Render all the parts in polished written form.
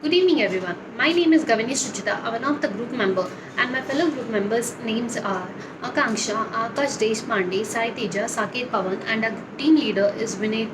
Good evening, everyone. My name is Gavini Shuchita, one of the group member, and my fellow group members' names are Akanksha, Akash Deshpande, Sai Teja, Saket Pawan, and our team leader is Vinny.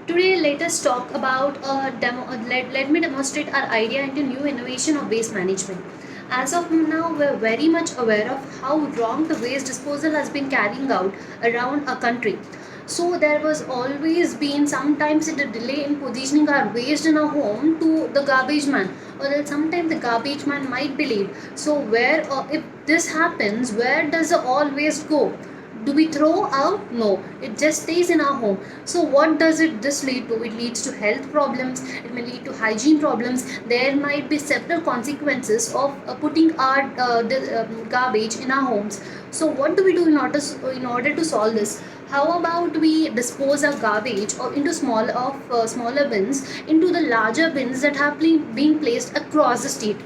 Today, let us talk about let me demonstrate our idea into new innovation of waste management. As of now, we're very much aware of how wrong the waste disposal has been carrying out around our country. So there was always been sometimes a delay in positioning our waste in our home to the garbage man, or that sometimes the garbage man might be late. So where if this happens, where does the all waste go? Do we throw out? No, it just stays in our home. So what does this lead to? It leads to health problems, it may lead to hygiene problems. There might be several consequences of putting our garbage in our homes. So what do we do in order to solve this? How about we dispose our garbage or into smaller bins into the larger bins that have been placed across the state?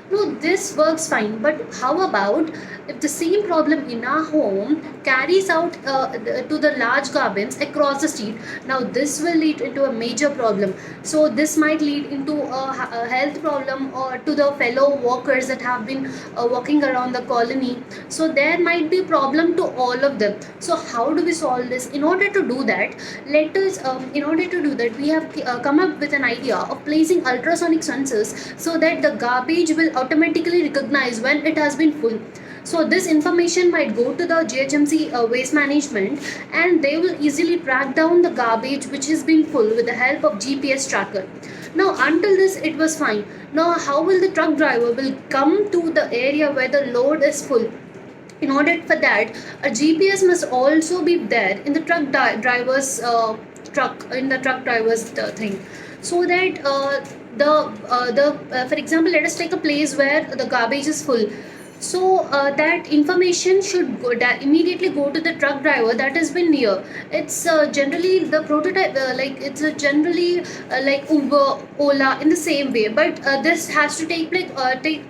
No, this works fine, but how about if the same problem in our home carries out to the large gardens across the street? Now, this will lead into a major problem. So, this might lead into a health problem or to the fellow workers that have been walking around the colony. So, there might be a problem to all of them. So, how do we solve this? In order to do that, we have come up with an idea of placing ultrasonic sensors so that the garbage will automatically recognize when it has been full. So this information might go to the GHMC waste management, and they will easily track down the garbage which has been full with the help of GPS tracker. Now until this it was fine. Now how will the truck driver will come to the area where the load is full? In order for that, a GPS must also be there in the driver's truck driver's thing, so that for example, let us take a place where the garbage is full. So that information should immediately go to the truck driver that has been near. It's generally the prototype, it's generally like Uber, Ola in the same way, but this has to take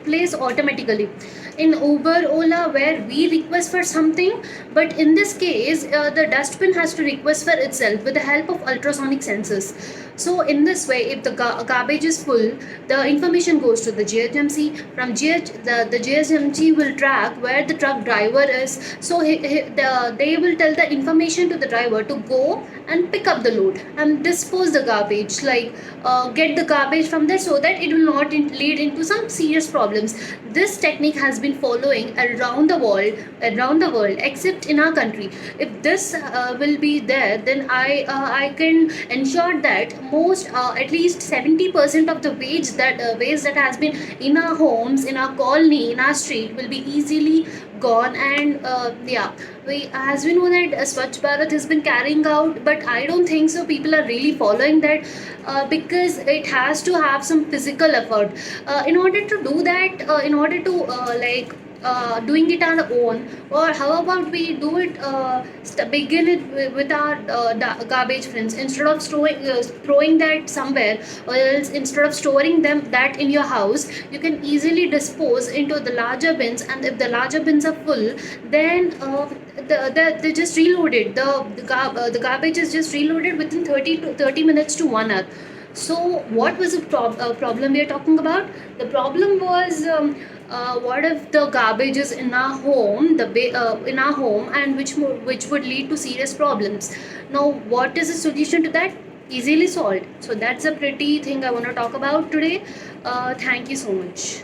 place automatically. In Uber, Ola, where we request for something, but in this case, the dustbin has to request for itself with the help of ultrasonic sensors. So in this way, if the garbage is full, the information goes to the GHMC. From the GHMC will track where the truck driver is. So they will tell the information to the driver to go and pick up the load and dispose the garbage, like get the garbage from there so that it will not lead into some serious problems. This technique has been following around the world, except in our country. If this will be there, then I can ensure that most at least 70% of the waste that has been in our homes, in our colony, in our street will be easily gone. And as we know that Swachh Bharat has been carrying out, but I don't think so people are really following that, because it has to have some physical effort. In order to do that, in order to doing it on our own, or how about we do it, begin it with our garbage friends, instead of throwing that somewhere, or else instead of storing them that in your house, you can easily dispose into the larger bins. And if the larger bins are full, then they just reloaded the garbage is just reloaded within 30 minutes to 1 hour. So what was the problem we are talking about? The problem was, what if the garbage is in our home, in our home, and which would lead to serious problems. Now what is the solution to that? Easily solved. So that's a pretty thing I want to talk about today. Thank you so much.